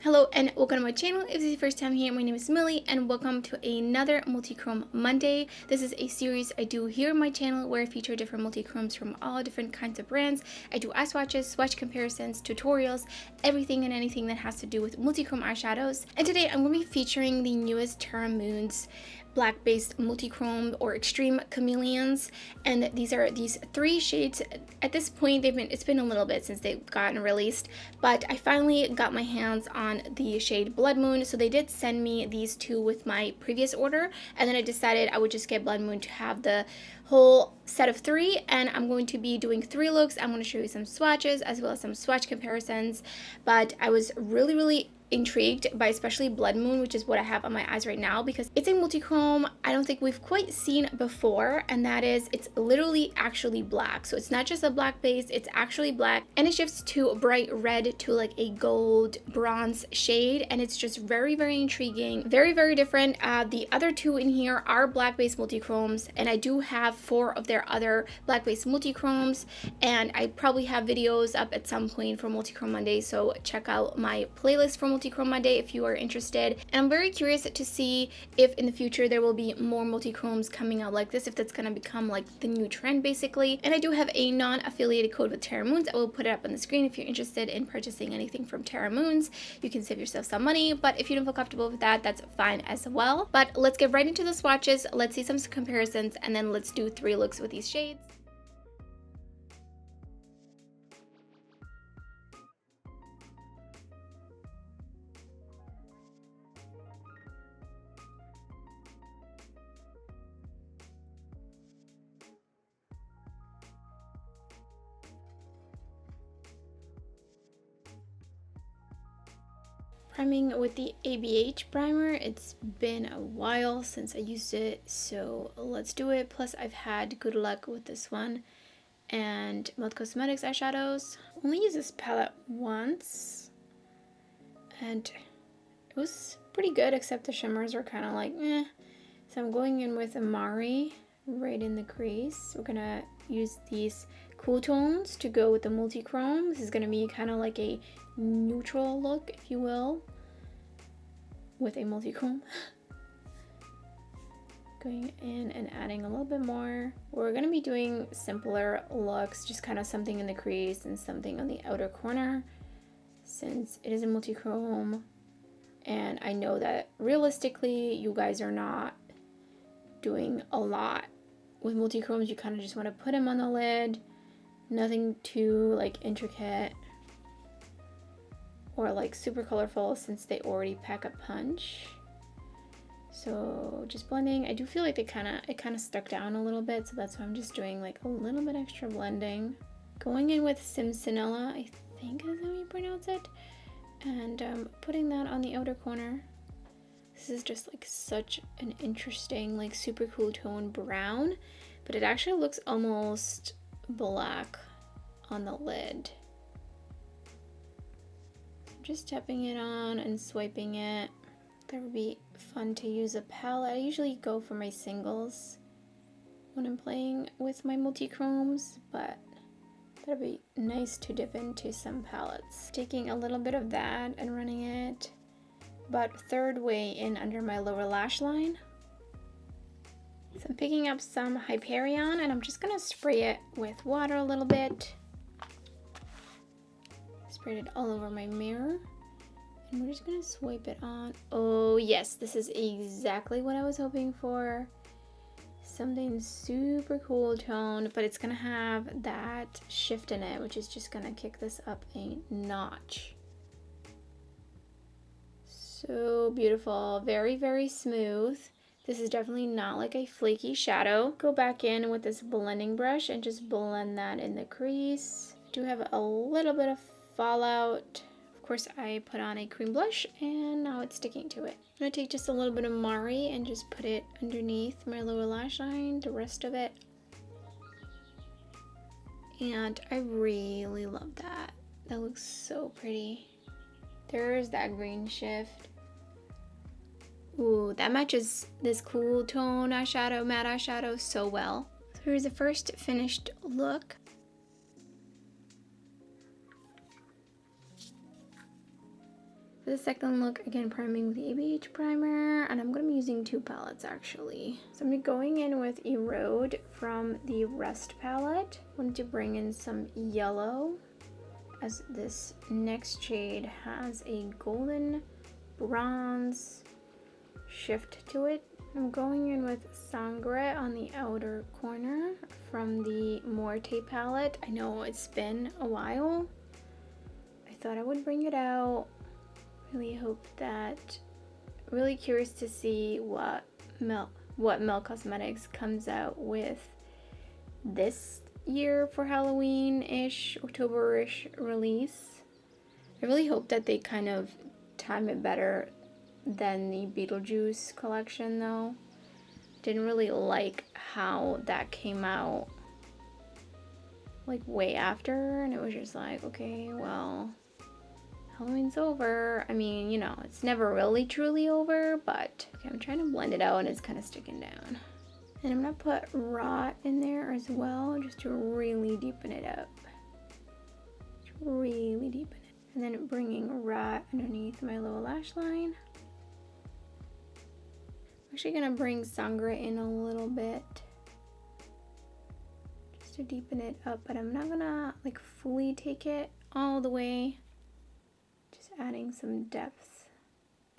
Hello and welcome to my channel. If this is your first time here, my name is Millie and welcome to another Multichrome Monday. This is a series I do here on my channel where I feature different multichromes from all different kinds of brands. I do eye swatches, swatch comparisons, tutorials, everything and anything that has to do with multichrome eyeshadows. And today I'm going to be featuring the newest Terra black based multichrome or extreme chameleons, and these are these three shades. At this point it's been a little bit since they've gotten released, but I finally got my hands on the shade Blood Moon. So they did send me these two with my previous order, and then I decided I would just get Blood Moon to have the whole set of three, and I'm going to be doing 3 looks. I'm going to show you some swatches as well as some swatch comparisons, but I was really intrigued by especially Blood Moon, which is what I have on my eyes right now, because it's a multichrome I don't think we've quite seen before, and that is it's literally actually black. So it's not just a black base, it's actually black, and it shifts to bright red to like a gold bronze shade, and it's just very intriguing, very different. The other two in here are black based multichromes, and I do have 4 of their other black based multichromes, and I probably have videos up at some point for Multichrome Monday, so check out my playlist for Multichrome Monday if you are interested. And I'm very curious to see if in the future there will be more multichromes coming out like this, if that's going to become like the new trend basically. And I do have a non-affiliated code with Terra Moons. I will put it up on the screen if you're interested in purchasing anything from Terra Moons. You can save yourself some money, but if you don't feel comfortable with that, that's fine as well. But let's get right into the swatches. Let's see some comparisons, and then let's do 3 looks with these shades. Priming with the Abh Primer. It's been a while since I used it, so let's do it. Plus I've had good luck with this one. And Melt Cosmetics eyeshadows. Only used this palette once, and it was pretty good, except the shimmers are kind of like eh. So I'm going in with Amari right in the crease. We're gonna use these cool tones to go with the multichrome. This is gonna be kind of like a neutral look, if you will, with a multichrome. Going in and adding a little bit more. We're gonna be doing simpler looks, just kind of something in the crease and something on the outer corner, since it is a multichrome. And I know that realistically you guys are not doing a lot with multichromes. You kind of just want to put them on the lid, nothing too like intricate or like super colorful, since they already pack a punch. So just blending. I do feel like it kind of stuck down a little bit, so that's why I'm just doing like a little bit extra blending. Going in with Simcinella, I think is how you pronounce it, and putting that on the outer corner. This is just like such an interesting, like super cool tone brown, but it actually looks almost black on the lid. Just tapping it on and swiping it. That would be fun to use a palette. I usually go for my singles when I'm playing with my multichromes, but that'd be nice to dip into some palettes. Taking a little bit of that and running it about 1/3 way in under my lower lash line. So I'm picking up some Hyperion, and I'm just gonna spray it with water a little bit. Sprayed it all over my mirror, and we're just gonna swipe it on. Oh yes, this is exactly what I was hoping for. Something super cool toned, but it's gonna have that shift in it, which is just gonna kick this up a notch. So beautiful, very smooth. This is definitely not like a flaky shadow. Go back in with this blending brush and just blend that in the crease. I do have a little bit of fallout. Of course, I put on a cream blush, and now it's sticking to it. I'm gonna take just a little bit of Mari and just put it underneath my lower lash line, the rest of it. And I really love that. That looks so pretty. There's that green shift. Ooh, that matches this cool tone eyeshadow, matte eyeshadow so well. So here's the first finished look. For the second look, again, priming with the Abh Primer, and I'm going to be using 2 palettes actually. So I'm going in with Erode from the Rest palette. I wanted to bring in some yellow, as this next shade has a golden bronze shift to it. I'm going in with Sangre on the outer corner from the Morte palette. I know it's been a while. I thought I would bring it out. Really hope that, really curious to see what Mel Cosmetics comes out with this year for Halloween-ish, October-ish release. I really hope that they kind of time it better than the Beetlejuice collection though. Didn't really like how that came out like way after, and it was just like, okay, well, Halloween's over. I mean, you know, it's never really truly over, but okay, I'm trying to blend it out and it's kind of sticking down. And I'm gonna put Rot in there as well, just to really deepen it up. Just really deepen it. And then bringing Rot underneath my lower lash line. I'm actually gonna bring Sangre in a little bit, just to deepen it up, but I'm not gonna like fully take it all the way. Just adding some depth.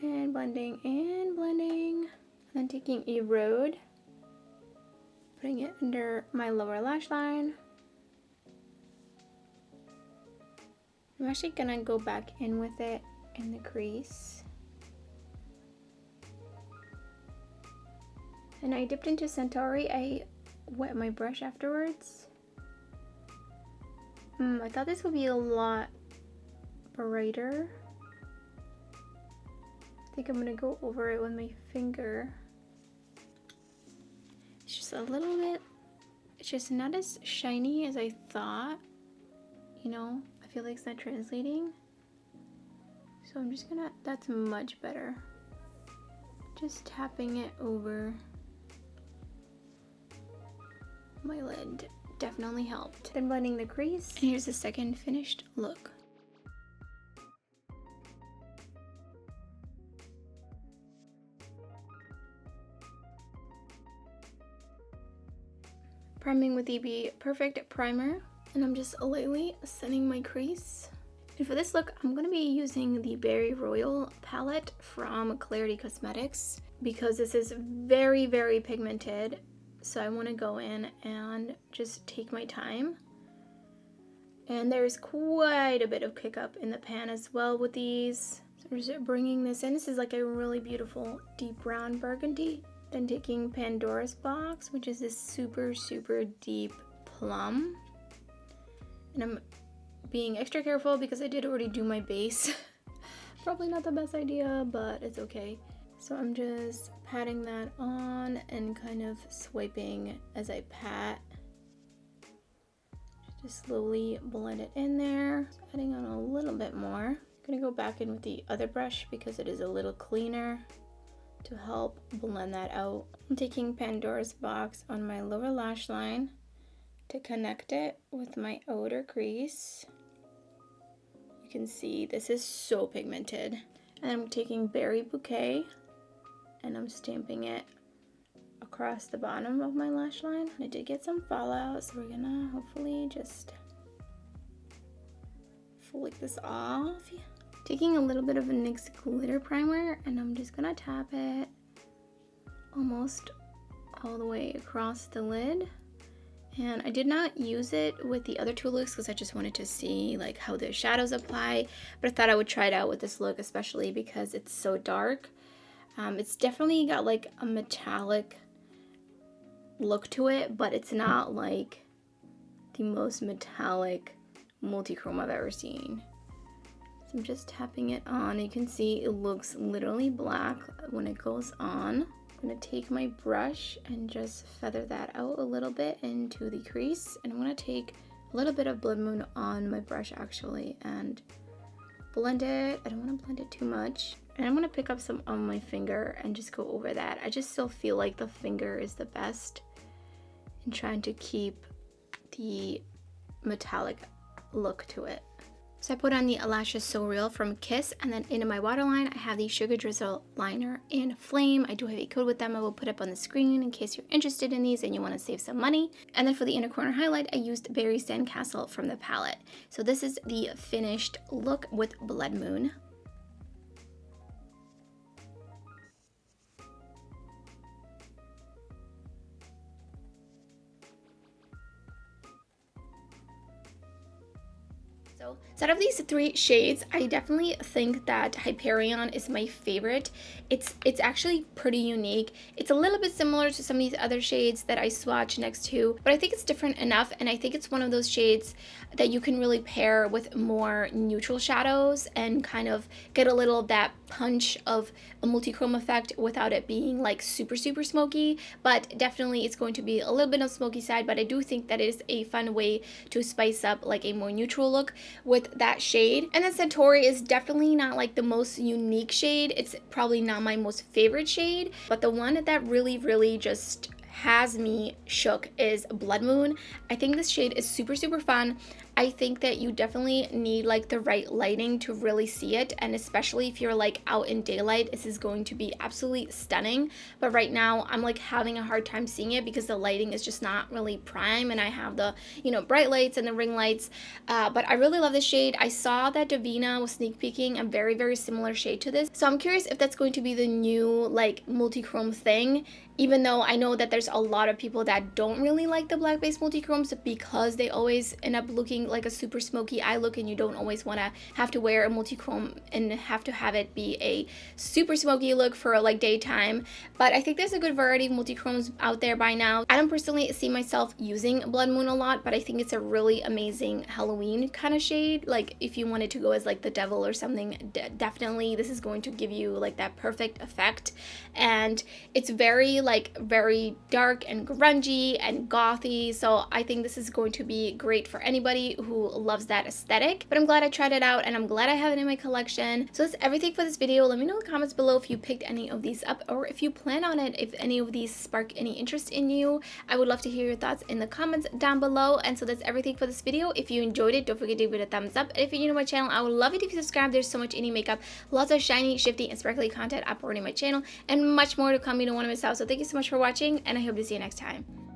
And blending and blending. And then taking Erode, putting it under my lower lash line. I'm actually gonna go back in with it in the crease. And I dipped into Centauri. I wet my brush afterwards. I thought this would be a lot brighter. I think I'm gonna go over it with my finger. It's just a little bit, it's just not as shiny as I thought, you know. I feel like it's not translating, so I'm just gonna, that's much better. Just tapping it over my lid definitely helped. Then blending the crease, and here's the second finished look. Priming with the Perfect Primer, and I'm just lightly setting my crease. And for this look, I'm going to be using the Berry Royal palette from Clarity Cosmetics because this is very, very pigmented. So I want to go in and just take my time. And there's quite a bit of kick up in the pan as well with these. So I'm just bringing this in. This is like a really beautiful deep brown burgundy. Then taking Pandora's Box, which is this super, super deep plum. And I'm being extra careful because I did already do my base. Probably not the best idea, but it's okay. So I'm just patting that on and kind of swiping as I pat. Just slowly blend it in there. Adding on a little bit more. I'm gonna go back in with the other brush because it is a little cleaner to help blend that out. I'm taking Pandora's Box on my lower lash line to connect it with my outer crease. You can see this is so pigmented. And I'm taking Berry Bouquet and I'm stamping it across the bottom of my lash line. I did get some fallout, so we're gonna hopefully just flick this off. Taking a little bit of a NYX glitter primer, and I'm just gonna tap it almost all the way across the lid. And I did not use it with the other two looks because I just wanted to see like how the shadows apply, but I thought I would try it out with this look, especially because it's so dark. It's definitely got like a metallic look to it, but it's not like the most metallic multi-chrome I've ever seen. So I'm just tapping it on. You can see it looks literally black when it goes on. I'm gonna take my brush and just feather that out a little bit into the crease. And I'm gonna take a little bit of Blood Moon on my brush actually and blend it. I don't wanna blend it too much. And I'm gonna pick up some on my finger and just go over that. I just still feel like the finger is the best in trying to keep the metallic look to it. So I put on the Lashes So Real from Kiss, and then into my waterline, I have the Sugar Drizzle Liner in Flame. I do have a code with them I will put up on the screen in case you're interested in these and you want to save some money. And then for the inner corner highlight, I used Berry Sandcastle from the palette. So this is the finished look with Blood Moon. So out of these three shades, I definitely think that Hyperion is my favorite. It's actually pretty unique. It's a little bit similar to some of these other shades that I swatch next to, but I think it's different enough, and I think it's one of those shades that you can really pair with more neutral shadows and kind of get a little of that punch of a multi-chrome effect without it being like super smoky. But definitely it's going to be a little bit on the smoky side, but I do think that it is a fun way to spice up like a more neutral look with that shade. And then Centauri is definitely not like the most unique shade. It's probably not my most favorite shade, but the one that really just has me shook is Blood Moon. I think this shade is super fun. I think that you definitely need like the right lighting to really see it, and especially if you're like out in daylight, this is going to be absolutely stunning. But right now I'm like having a hard time seeing it because the lighting is just not really prime, and I have the, you know, bright lights and the ring lights, but I really love this shade. I saw that Davina was sneak peeking a very similar shade to this, so I'm curious if that's going to be the new like multi-chrome thing, even though I know that there's a lot of people that don't really like the black based multi-chromes because they always end up looking like a super smoky eye look, and you don't always want to have to wear a multi-chrome and have to have it be a super smoky look for like daytime. But I think there's a good variety of multi-chromes out there by now. I don't personally see myself using Blood Moon a lot, but I think it's a really amazing Halloween kind of shade. Like if you wanted to go as like the devil or something, definitely this is going to give you like that perfect effect. And it's very dark and grungy and gothy, so I think this is going to be great for anybody who loves that aesthetic. But I'm glad I tried it out, and I'm glad I have it in my collection. So that's everything for this video. Let me know in the comments below if you picked any of these up, or if you plan on it, if any of these spark any interest in you. I would love to hear your thoughts in the comments down below. And so that's everything for this video. If you enjoyed it, don't forget to give it a thumbs up. And if you're new to my channel, I would love it if you subscribe. There's so much indie makeup, lots of shiny, shifty, and sparkly content uploading my channel, and much more to come. You don't want to miss out. So thank you so much for watching, and I hope to see you next time.